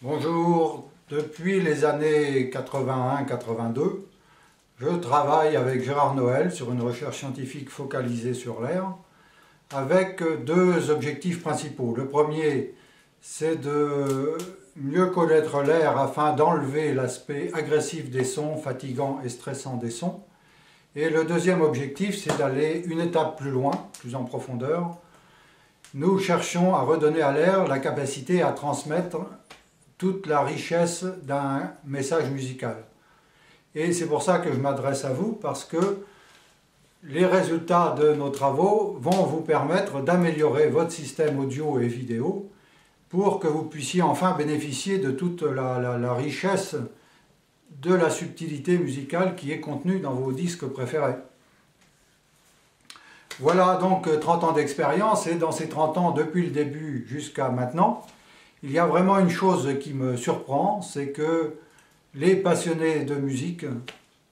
Bonjour, depuis les années 81-82, je travaille avec Gérard Noël sur une recherche scientifique focalisée sur l'air, avec deux objectifs principaux. Le premier, c'est de mieux connaître l'air afin d'enlever l'aspect agressif des sons, fatigants et stressants des sons. Et le deuxième objectif, c'est d'aller une étape plus loin, plus en profondeur. Nous cherchons à redonner à l'air la capacité à transmettre toute la richesse d'un message musical. Et c'est pour ça que je m'adresse à vous, parce que les résultats de nos travaux vont vous permettre d'améliorer votre système audio et vidéo pour que vous puissiez enfin bénéficier de toute la richesse de la subtilité musicale qui est contenue dans vos disques préférés. Voilà donc 30 ans d'expérience, et dans ces 30 ans, depuis le début jusqu'à maintenant, il y a vraiment une chose qui me surprend, c'est que les passionnés de musique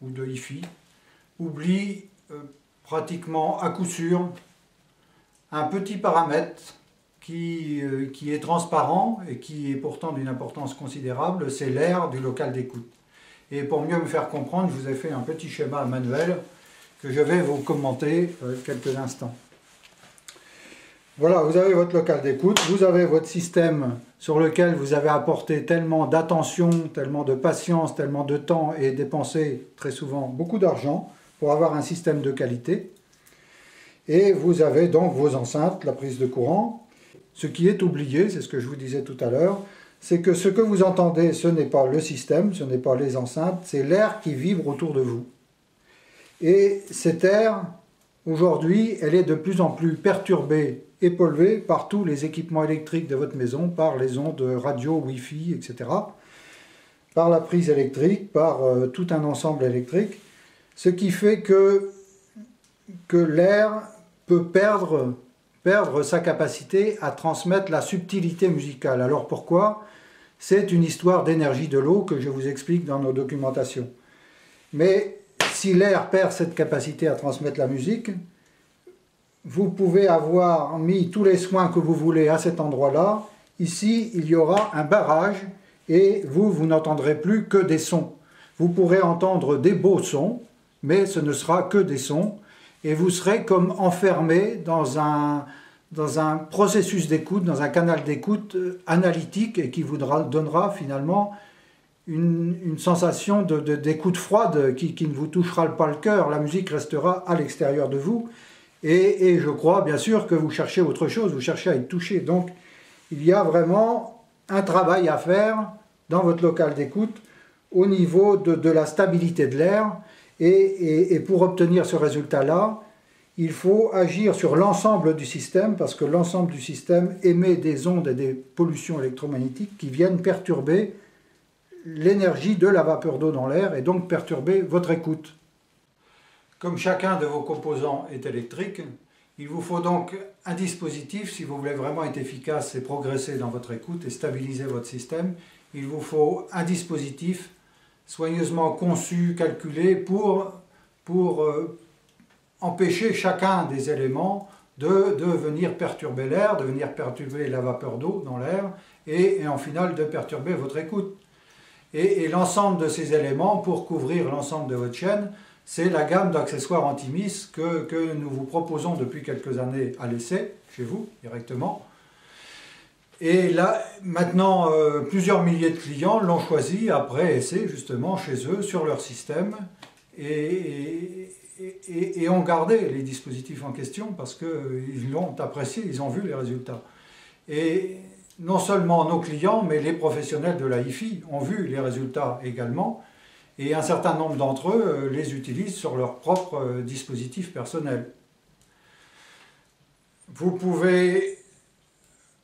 ou de hi-fi oublient pratiquement à coup sûr un petit paramètre qui est transparent et qui est pourtant d'une importance considérable, c'est l'air du local d'écoute. Et pour mieux me faire comprendre, je vous ai fait un petit schéma manuel que je vais vous commenter quelques instants. Voilà, vous avez votre local d'écoute, vous avez votre système sur lequel vous avez apporté tellement d'attention, tellement de patience, tellement de temps et dépensé très souvent beaucoup d'argent pour avoir un système de qualité. Et vous avez donc vos enceintes, la prise de courant. Ce qui est oublié, c'est ce que je vous disais tout à l'heure, c'est que ce que vous entendez, ce n'est pas le système, ce n'est pas les enceintes, c'est l'air qui vibre autour de vous. Et cet air, aujourd'hui, elle est de plus en plus perturbée et polluée par tous les équipements électriques de votre maison, par les ondes radio, Wi-Fi, etc., par la prise électrique, par tout un ensemble électrique, ce qui fait que l'air peut perdre sa capacité à transmettre la subtilité musicale. Alors pourquoi? C'est une histoire d'énergie de l'eau que je vous explique dans nos documentations. Mais si l'air perd cette capacité à transmettre la musique, vous pouvez avoir mis tous les soins que vous voulez à cet endroit-là. Ici, il y aura un barrage et vous n'entendrez plus que des sons. Vous pourrez entendre des beaux sons, mais ce ne sera que des sons. Et vous serez comme enfermé dans un processus d'écoute, dans un canal d'écoute analytique et qui vous donnera finalement une sensation d'écoute froide qui ne vous touchera pas le cœur. La musique restera à l'extérieur de vous. Et je crois bien sûr que vous cherchez autre chose, vous cherchez à être touché. Donc il y a vraiment un travail à faire dans votre local d'écoute au niveau de la stabilité de l'air. Et pour obtenir ce résultat-là, il faut agir sur l'ensemble du système, parce que l'ensemble du système émet des ondes et des pollutions électromagnétiques qui viennent perturber l'énergie de la vapeur d'eau dans l'air et donc perturber votre écoute. Comme chacun de vos composants est électrique, il vous faut donc un dispositif, si vous voulez vraiment être efficace et progresser dans votre écoute et stabiliser votre système, il vous faut un dispositif soigneusement conçu, calculé pour empêcher chacun des éléments de venir perturber l'air, de venir perturber la vapeur d'eau dans l'air et en final de perturber votre écoute. Et l'ensemble de ces éléments, pour couvrir l'ensemble de votre chaîne, c'est la gamme d'accessoires anti-miss que nous vous proposons depuis quelques années à l'essai, chez vous, directement. Et là, maintenant, plusieurs milliers de clients l'ont choisi après essai, justement, chez eux, sur leur système, et ont gardé les dispositifs en question parce qu'ils l'ont apprécié, ils ont vu les résultats. Et non seulement nos clients, mais les professionnels de la hi-fi ont vu les résultats également, et un certain nombre d'entre eux les utilisent sur leur propre dispositif personnel. Vous pouvez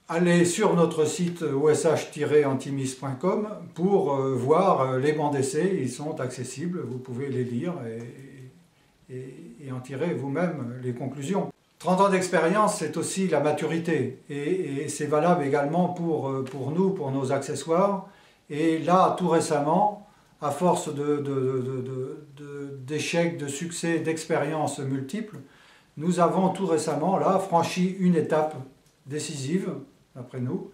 aller sur notre site osh-antimis.com pour voir les bancs d'essai, ils sont accessibles, vous pouvez les lire et en tirer vous-même les conclusions. 30 ans d'expérience, c'est aussi la maturité, et c'est valable également pour nous, pour nos accessoires. Et là, tout récemment, à force d'échecs, de succès, d'expériences multiples, nous avons tout récemment là franchi une étape décisive, d'après nous,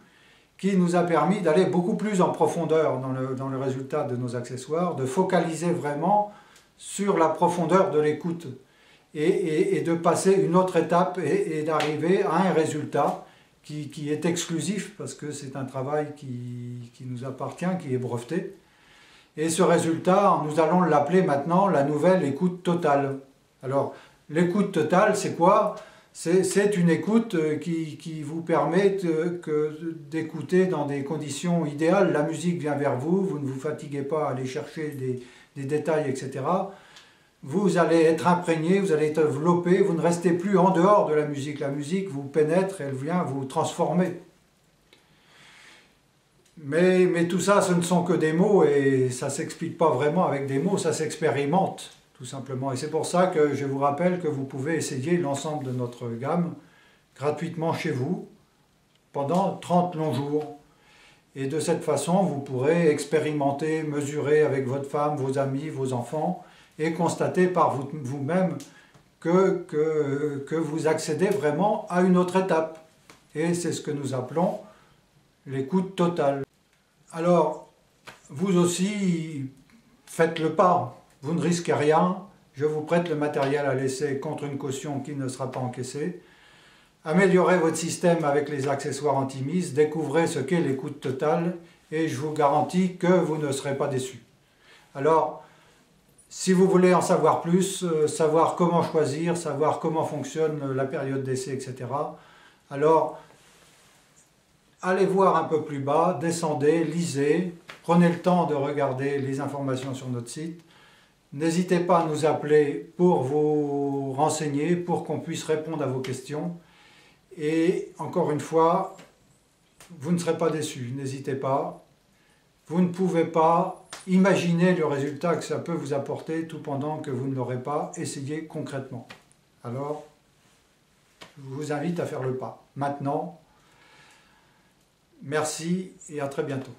qui nous a permis d'aller beaucoup plus en profondeur dans le résultat de nos accessoires, de focaliser vraiment sur la profondeur de l'écoute et de passer une autre étape et d'arriver à un résultat qui est exclusif parce que c'est un travail qui nous appartient, qui est breveté. Et ce résultat, nous allons l'appeler maintenant la nouvelle écoute totale. Alors, l'écoute totale, c'est quoi? C'est une écoute qui vous permet d'écouter dans des conditions idéales. La musique vient vers vous, vous ne vous fatiguez pas à aller chercher des détails, etc. Vous allez être imprégné, vous allez être enveloppé, vous ne restez plus en dehors de la musique. La musique vous pénètre, elle vient vous transformer. Mais tout ça, ce ne sont que des mots et ça ne s'explique pas vraiment avec des mots, ça s'expérimente tout simplement. Et c'est pour ça que je vous rappelle que vous pouvez essayer l'ensemble de notre gamme gratuitement chez vous pendant 30 longs jours. Et de cette façon, vous pourrez expérimenter, mesurer avec votre femme, vos amis, vos enfants et constater par vous-même que vous accédez vraiment à une autre étape. Et c'est ce que nous appelons l'écoute totale. Alors, vous aussi, faites le pas. Vous ne risquez rien. Je vous prête le matériel à laisser contre une caution qui ne sera pas encaissée. Améliorez votre système avec les accessoires anti-mise. Découvrez ce qu'est l'écoute totale et je vous garantis que vous ne serez pas déçus. Alors, si vous voulez en savoir plus, savoir comment choisir, savoir comment fonctionne la période d'essai, etc., alors allez voir un peu plus bas, descendez, lisez, prenez le temps de regarder les informations sur notre site. N'hésitez pas à nous appeler pour vous renseigner, pour qu'on puisse répondre à vos questions. Et encore une fois, vous ne serez pas déçus, n'hésitez pas. Vous ne pouvez pas imaginer le résultat que ça peut vous apporter tout pendant que vous ne l'aurez pas essayé concrètement. Alors, je vous invite à faire le pas. Maintenant, merci et à très bientôt.